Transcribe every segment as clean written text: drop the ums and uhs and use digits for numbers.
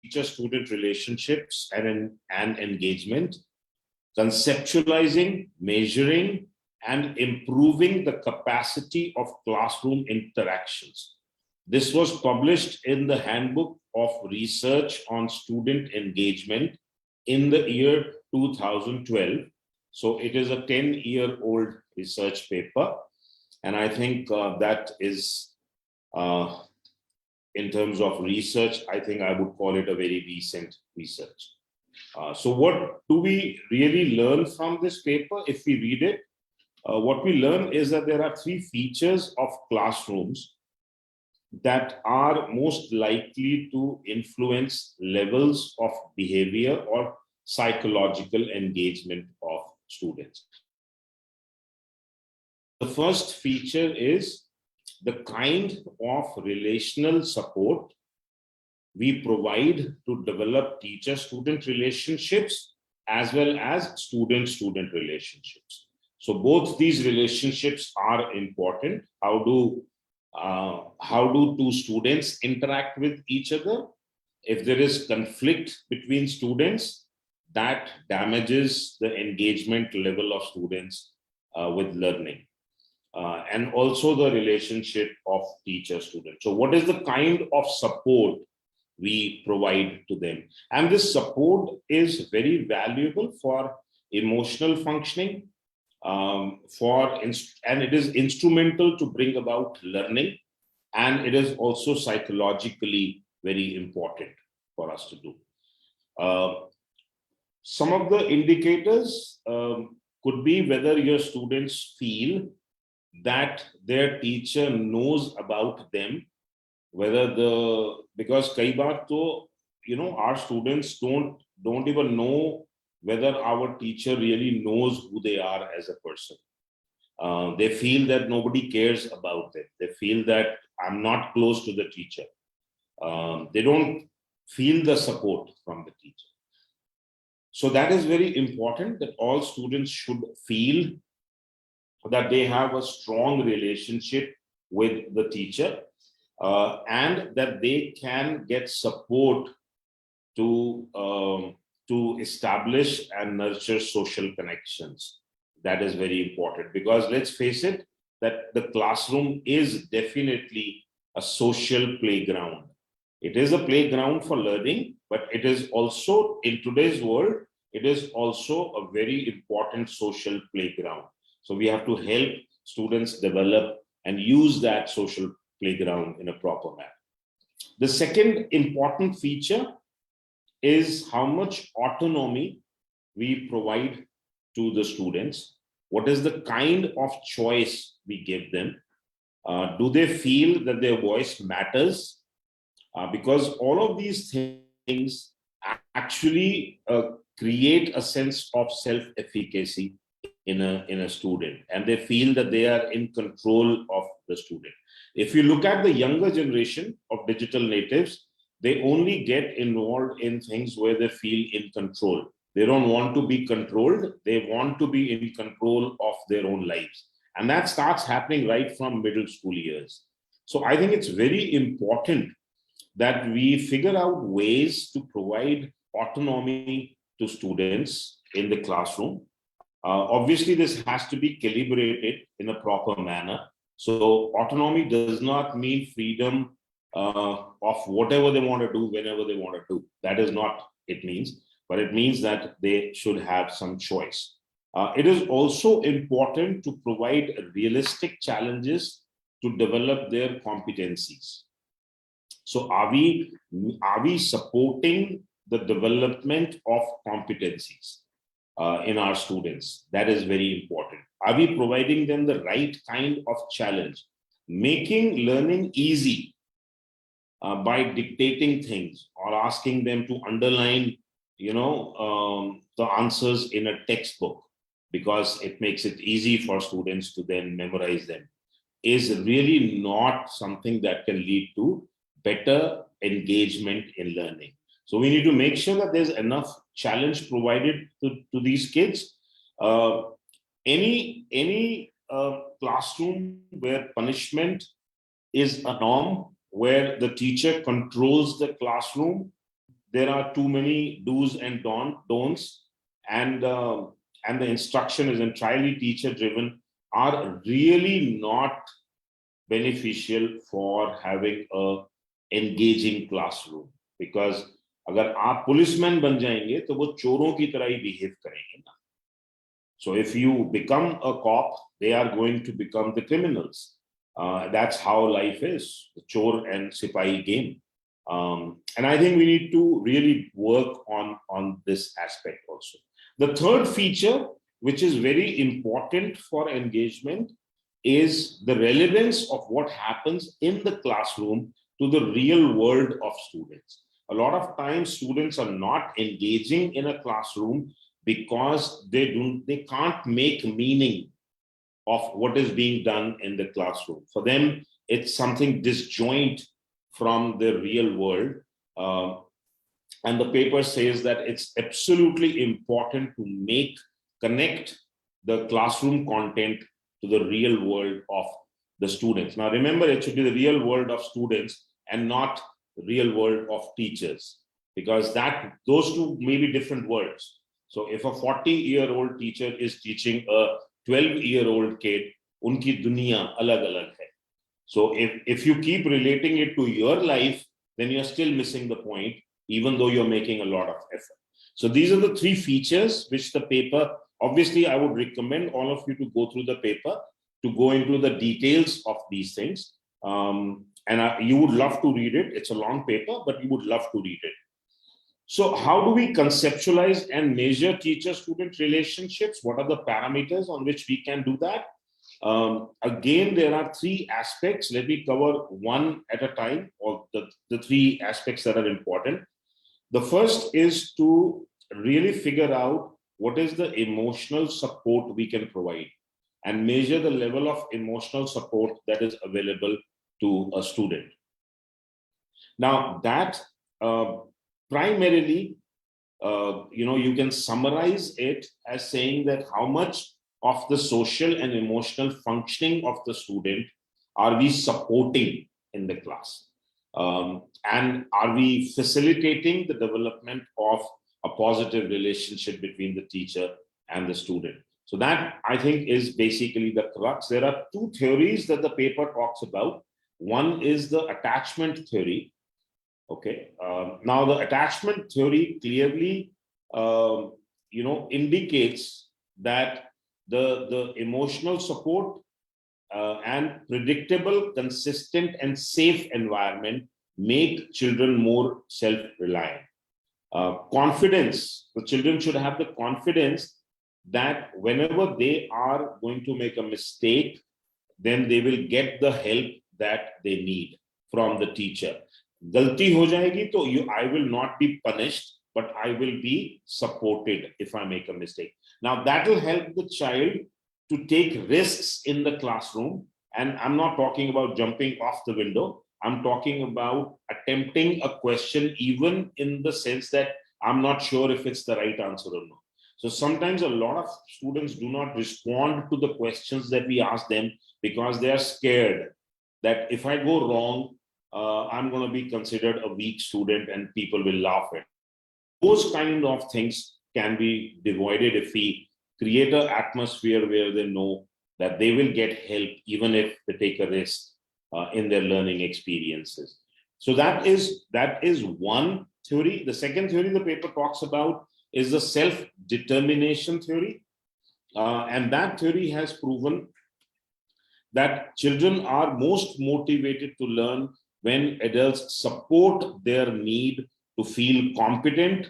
teacher-student relationships and engagement, conceptualizing, measuring, and improving the capacity of classroom interactions. This was published in the Handbook of Research on Student Engagement in the year 2012. So it is a 10-year-old research paper. And I think that is, in terms of research, I think I would call it a very recent research. So what do we really learn from this paper if we read it? What we learn is that there are three features of classrooms that are most likely to influence levels of behavior or psychological engagement of students. The first feature is the kind of relational support we provide to develop teacher-student relationships as well as student-student relationships. So both these relationships are important. How do two students interact with each other? If there is conflict between students, that damages the engagement level of students with learning. And also the relationship of teacher-student. So what is the kind of support we provide to them? And this support is very valuable for emotional functioning, and it is instrumental to bring about learning, and it is also psychologically very important for us to do. Some of the indicators could be whether your students feel that their teacher knows about them, because kai baar to, our students don't even know whether our teacher really knows who they are as a person. They feel that nobody cares about them. They feel that I'm not close to the teacher. They don't feel the support from the teacher. So that is very important, that all students should feel that they have a strong relationship with the teacher, and that they can get support to establish and nurture social connections. That is very important, because let's face it, that the classroom is definitely a social playground. It is a playground for learning, but it is also, in today's world, it is also a very important social playground. So we have to help students develop and use that social playground in a proper manner. The second important feature is how much autonomy we provide to the students. What is the kind of choice we give them? Do they feel that their voice matters? Because all of these things actually create a sense of self-efficacy in a student, and they feel that they are in control of the student. If you look at the younger generation of digital natives, they only get involved in things where they feel in control. They don't want to be controlled. They want to be in control of their own lives. And that starts happening right from middle school years. So I think it's very important that we figure out ways to provide autonomy to students in the classroom. Obviously, this has to be calibrated in a proper manner. So autonomy does not mean freedom of whatever they want to do, whenever they want to do. That is not it means, but it means that they should have some choice. It is also important to provide realistic challenges to develop their competencies. So are we supporting the development of competencies in our students? That is very important. Are we providing them the right kind of challenge? Making learning easy by dictating things or asking them to underline, the answers in a textbook, because it makes it easy for students to then memorize them, is really not something that can lead to better engagement in learning. So we need to make sure that there's enough challenge provided to these kids. Any classroom where punishment is a norm, where the teacher controls the classroom, there are too many do's and don'ts, and the instruction is entirely teacher driven, are really not beneficial for having a engaging classroom. Because अगर आप policeman बन जाएंगे तो वो चोरों की तरह ही behave करेंगे ना. So if you become a cop, they are going to become the criminals. That's how life is, the chor and sipahi game. And I think we need to really work on this aspect also. The third feature, which is very important for engagement, is the relevance of what happens in the classroom to the real world of students. A lot of times students are not engaging in a classroom because they can't make meaning of what is being done in the classroom. For them, it's something disjoint from the real world. And the paper says that it's absolutely important to connect the classroom content to the real world of the students. Now, remember, it should be the real world of students and not the real world of teachers, because those two may be different worlds. So if a 40-year-old teacher is teaching a 12-year-old kid, unki duniya alag alag hai. So if you keep relating it to your life, then you're still missing the point, even though you're making a lot of effort. So these are the three features which the paper, obviously I would recommend all of you to go through the paper, to go into the details of these things. You would love to read it. It's a long paper, but you would love to read it. So how do we conceptualize and measure teacher-student relationships? What are the parameters on which we can do that? Again, there are three aspects. Let me cover one at a time, or the three aspects that are important. The first is to really figure out what is the emotional support we can provide and measure the level of emotional support that is available to a student. Now, that primarily, you can summarize it as saying that how much of the social and emotional functioning of the student are we supporting in the class? And are we facilitating the development of a positive relationship between the teacher and the student? So that, I think, is basically the crux. There are two theories that the paper talks about. One is the attachment theory. Okay. Now, the attachment theory clearly, indicates that the emotional support and predictable, consistent, and safe environment make children more self-reliant. Confidence, the children should have the confidence that whenever they are going to make a mistake, then they will get the help that they need from the teacher. Galti ho jayegi, to I will not be punished, but I will be supported if I make a mistake. Now that will help the child to take risks in the classroom. And I'm not talking about jumping off the window. I'm talking about attempting a question, even in the sense that I'm not sure if it's the right answer or not. So sometimes a lot of students do not respond to the questions that we ask them because they are scared that if I go wrong, I'm going to be considered a weak student and people will laugh at. Those kind of things can be avoided if we create an atmosphere where they know that they will get help even if they take a risk in their learning experiences. So that is one theory. The second theory the paper talks about is the self-determination theory. And that theory has proven that children are most motivated to learn when adults support their need to feel competent,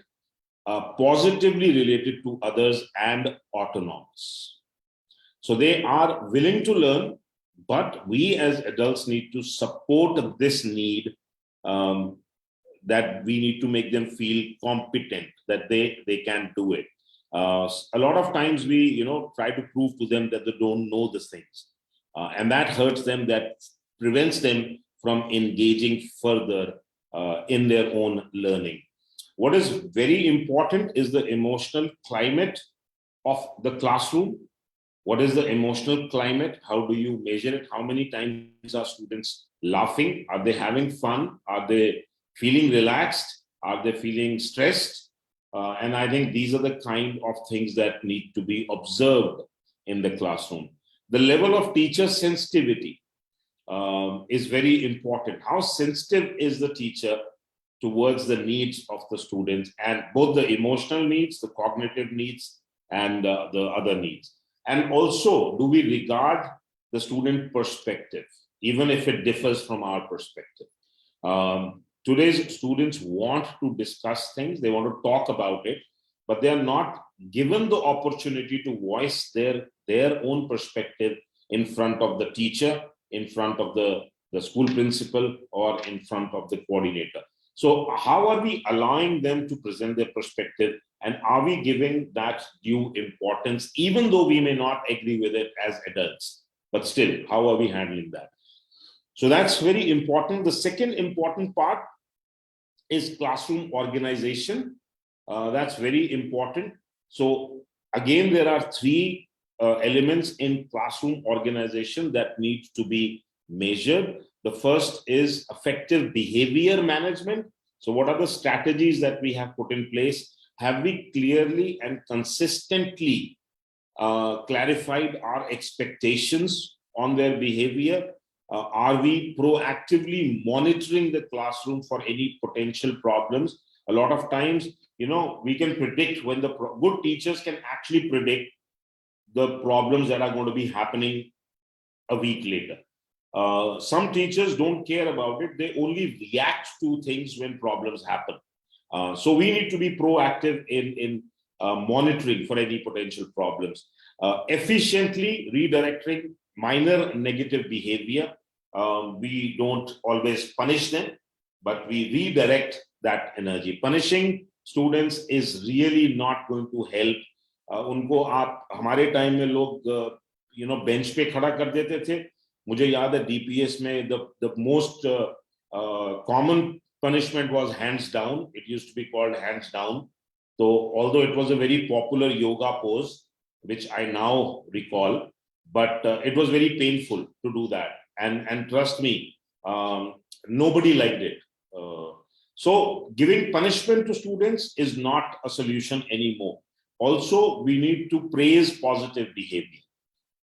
positively related to others, and autonomous. So they are willing to learn, but we as adults need to support this need, that we need to make them feel competent, that they can do it. A lot of times we try to prove to them that they don't know the things, and that hurts them, that prevents them from engaging further in their own learning. What is very important is the emotional climate of the classroom. What is the emotional climate? How do you measure it? How many times are students laughing? Are they having fun? Are they feeling relaxed? Are they feeling stressed? And I think these are the kind of things that need to be observed in the classroom. The level of teacher sensitivity is very important. How sensitive is the teacher towards the needs of the students, and both the emotional needs, the cognitive needs, and the other needs. And also, do we regard the student perspective, even if it differs from our perspective? Today's students want to discuss things, they want to talk about it, but they are not given the opportunity to voice their own perspective in front of the teacher, in front of the school principal, or in front of the coordinator. So how are we allowing them to present their perspective, and are we giving that due importance, even though we may not agree with it as adults? But still, how are we handling that? So that's very important. The second important part is classroom organization. That's very important. So again, there are three elements in classroom organization that need to be measured. The first is effective behavior management. So what are the strategies that we have put in place? Have we clearly and consistently clarified our expectations on their behavior? Are we proactively monitoring the classroom for any potential problems? A lot of times, we can predict when good teachers can actually predict the problems that are going to be happening a week later. Some teachers don't care about it. They only react to things when problems happen. So we need to be proactive in monitoring for any potential problems. Efficiently redirecting minor negative behavior. We don't always punish them, but we redirect that energy. Punishing students is really not going to help. उनको आप हमारे time में लोग bench पे खड़ा कर देते थे. मुझे याद है डीपीएस में the most common punishment was hands down. It used to be called hands down. So although it was a very popular yoga pose, which I now recall, but it was very painful to do that. And trust me, nobody liked it. So giving punishment to students is not a solution anymore. Also, we need to praise positive behavior.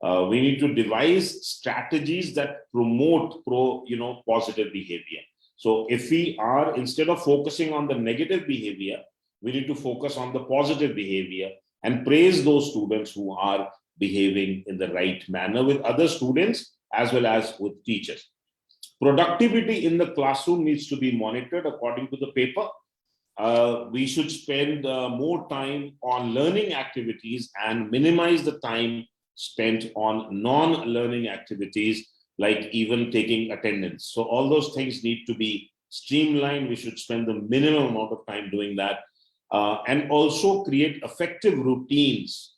We need to devise strategies that promote positive behavior. So if we are, instead of focusing on the negative behavior, we need to focus on the positive behavior and praise those students who are behaving in the right manner with other students as well as with teachers. Productivity in the classroom needs to be monitored according to the paper. We should spend more time on learning activities and minimize the time spent on non-learning activities, like even taking attendance. So all those things need to be streamlined. We should spend the minimum amount of time doing that, and also create effective routines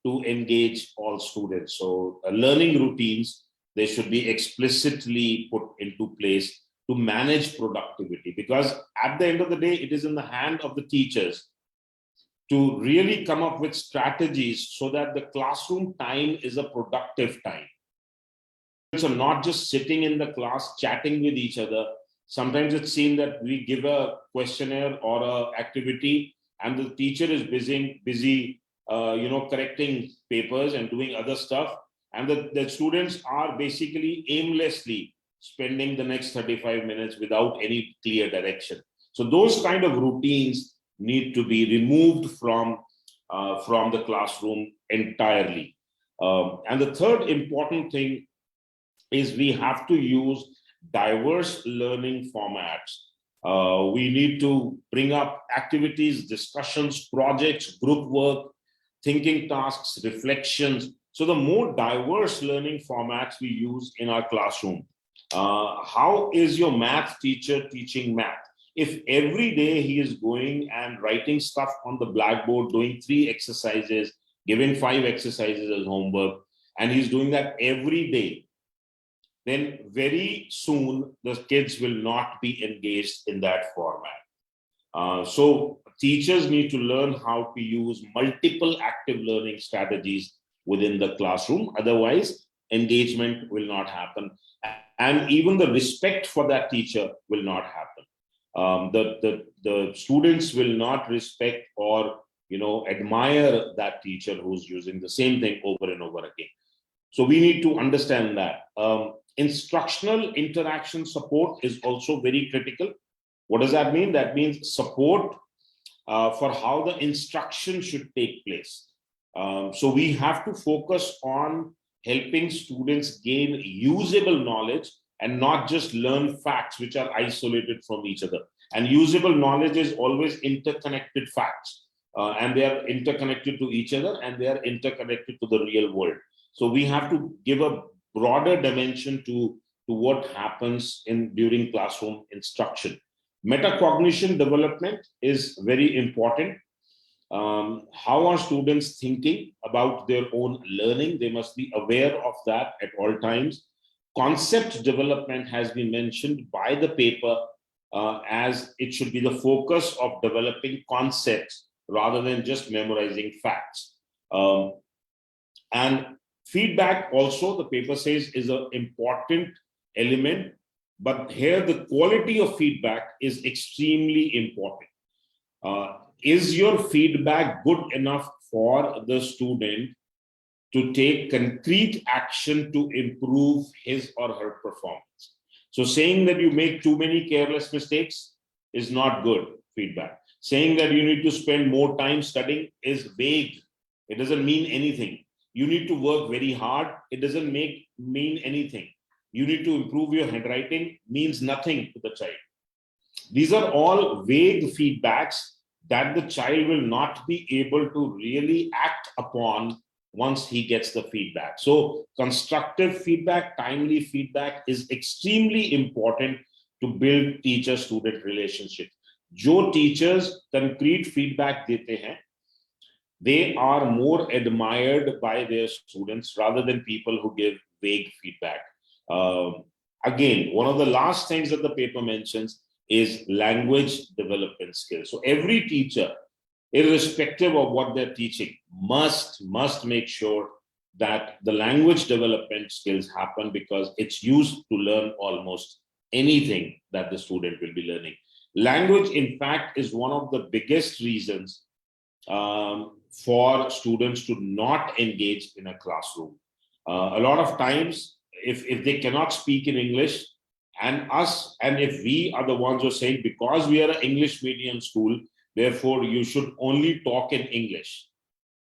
to engage all students. So learning routines, they should be explicitly put into place to manage productivity, because at the end of the day, it is in the hand of the teachers to really come up with strategies so that the classroom time is a productive time. So not just sitting in the class chatting with each other. Sometimes it's seen that we give a questionnaire or an activity and the teacher is busy correcting papers and doing other stuff, and the students are basically aimlessly spending the next 35 minutes without any clear direction. So those kind of routines need to be removed from the classroom entirely. And the third important thing is we have to use diverse learning formats. We need to bring up activities, discussions, projects, group work, thinking tasks, reflections. So the more diverse learning formats we use in our classroom. How is your math teacher teaching math? If every day he is going and writing stuff on the blackboard, doing 3 exercises, giving 5 exercises as homework, and he's doing that every day, then very soon the kids will not be engaged in that format. So teachers need to learn how to use multiple active learning strategies within the classroom. Otherwise, engagement will not happen. And even the respect for that teacher will not happen. The students will not respect or admire that teacher who's using the same thing over and over again. So we need to understand that. Instructional interaction support is also very critical. What does that mean? That means support for how the instruction should take place. So we have to focus on helping students gain usable knowledge and not just learn facts which are isolated from each other. And usable knowledge is always interconnected facts, and they are interconnected to each other, and they are interconnected to the real world. So we have to give a broader dimension to what happens during classroom instruction. Metacognition development is very important. How are students thinking about their own learning? They must be aware of that at all times. Concept development has been mentioned by the paper as it should be the focus of developing concepts rather than just memorizing facts. And feedback also, the paper says, is an important element, but here the quality of feedback is extremely important. Is your feedback good enough for the student to take concrete action to improve his or her performance? So saying that you make too many careless mistakes is not good feedback. Saying that you need to spend more time studying is vague. It doesn't mean anything. You need to work very hard. It doesn't mean anything. You need to improve your handwriting means nothing to the child. These are all vague feedbacks that the child will not be able to really act upon once he gets the feedback. So constructive feedback, timely feedback is extremely important to build teacher-student relationship. जो teachers concrete feedback देते हैं, they are more admired by their students rather than people who give vague feedback. Again, one of the last things that the paper mentions is language development skills. So every teacher, irrespective of what they're teaching, must make sure that the language development skills happen, because it's used to learn almost anything that the student will be learning. Language, in fact, is one of the biggest reasons for students to not engage in a classroom. A lot of times, if they cannot speak in English, and if we are the ones who are saying, because we are an English medium school, therefore you should only talk in English.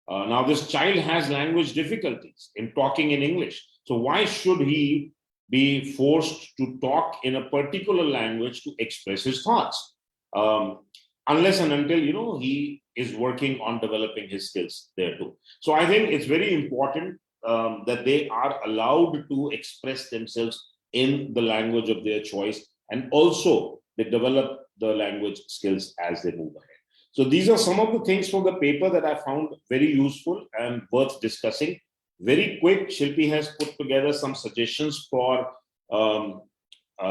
Now this child has language difficulties in talking in English. So why should he be forced to talk in a particular language to express his thoughts? Unless and until, he is working on developing his skills there too. So I think it's very important that they are allowed to express themselves in the language of their choice, and also they develop the language skills as they move ahead. So these are some of the things from the paper that I found very useful and worth discussing. Very quick, Shilpi has put together some suggestions for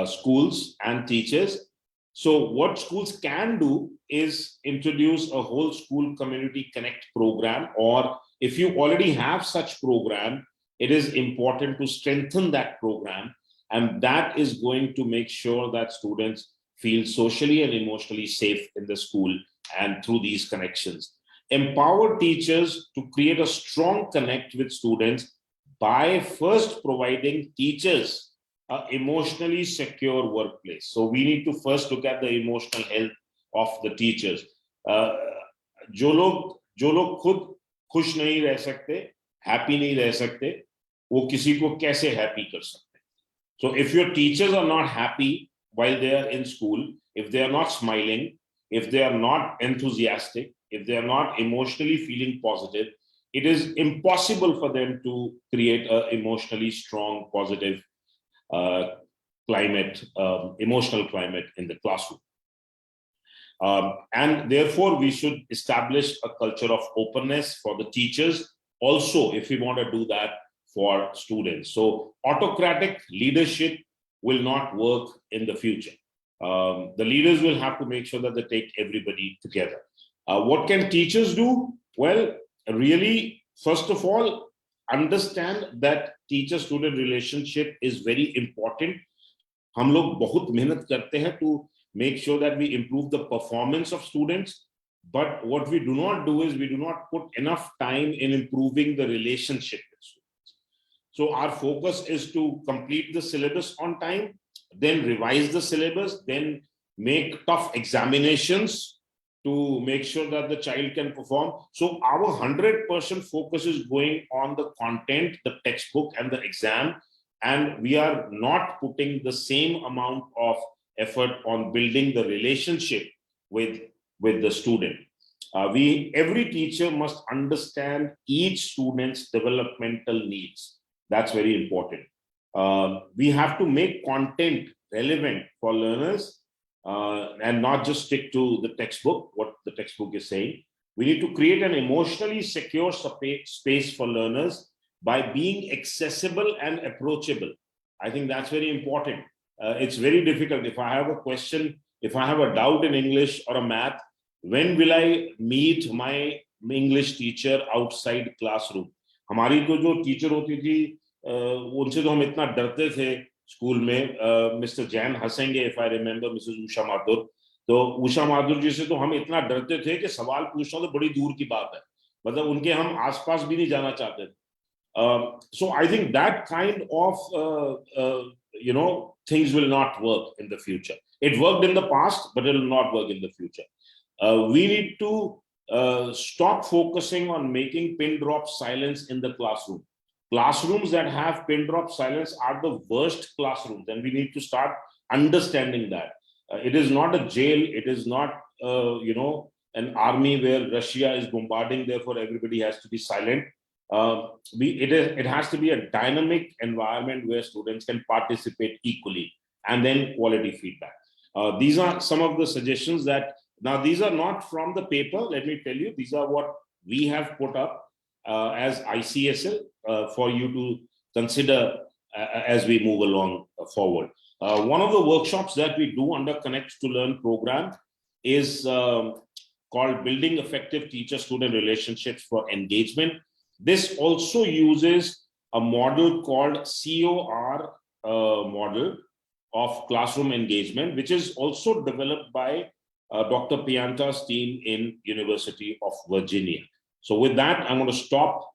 schools and teachers. So what schools can do is introduce a whole school community connect program, or if you already have such program, it is important to strengthen that program, and that is going to make sure that students feel socially and emotionally safe in the school and through these connections. Empower teachers to create a strong connect with students by first providing teachers an emotionally secure workplace. So we need to first look at the emotional health of the teachers. जो लोग खुद खुश नहीं रह सकते, happy नहीं रह सकते, वो किसी को कैसे happy कर सकते? So if your teachers are not happy while they are in school, if they are not smiling, if they are not enthusiastic, if they are not emotionally feeling positive, it is impossible for them to create an emotionally strong, positive climate, emotional climate in the classroom. And therefore, we should establish a culture of openness for the teachers also, if we want to do that for students. So autocratic leadership will not work in the future. The leaders will have to make sure that they take everybody together. What can teachers do? Well, really, first of all, understand that teacher-student relationship is very important. हम लोग बहुत मेहनत करते हैं to make sure that we improve the performance of students. But what we do not do is we do not put enough time in improving the relationship with students. So our focus is to complete the syllabus on time, then revise the syllabus, then make tough examinations to make sure that the child can perform. So our 100% focus is going on the content, the textbook, and the exam. And we are not putting the same amount of effort on building the relationship with the student. Every teacher must understand each student's developmental needs. That's very important. We have to make content relevant for learners and not just stick to the textbook, what the textbook is saying. We need to create an emotionally secure space for learners by being accessible and approachable. I think that's very important. It's very difficult. If I have a question, if I have a doubt in English or a math, when will I meet my English teacher outside classroom? हमारी तो जो teacher होती थी उनसे तो हम इतना डरते थे स्कूल में. मिस्टर जैन हंसेंगे if I remember Mrs Usha Mathur. तो उषा माथुर जी से तो हम इतना डरते थे कि सवाल पूछना तो बड़ी दूर की बात है, मतलब उनके हम आसपास भी नहीं जाना चाहते थे. So I think that kind of things will not work in the future. It worked in the past, but it will not work in the future. We need to stop focusing on making pin drop silence in the classroom. Classrooms that have pin drop silence are the worst classrooms, and we need to start understanding that. It is not a jail. It is not, an army where Russia is bombarding. Therefore, everybody has to be silent. It has to be a dynamic environment where students can participate equally, and then quality feedback. These are some of the suggestions that, now these are not from the paper, let me tell you, these are what we have put up as ICSL for you to consider as we move along forward. One of the workshops that we do under Connect to Learn program is called Building Effective Teacher-Student Relationships for Engagement. This also uses a model called COR model of classroom engagement, which is also developed by Dr. Pianta's team in University of Virginia. So with that, I'm going to stop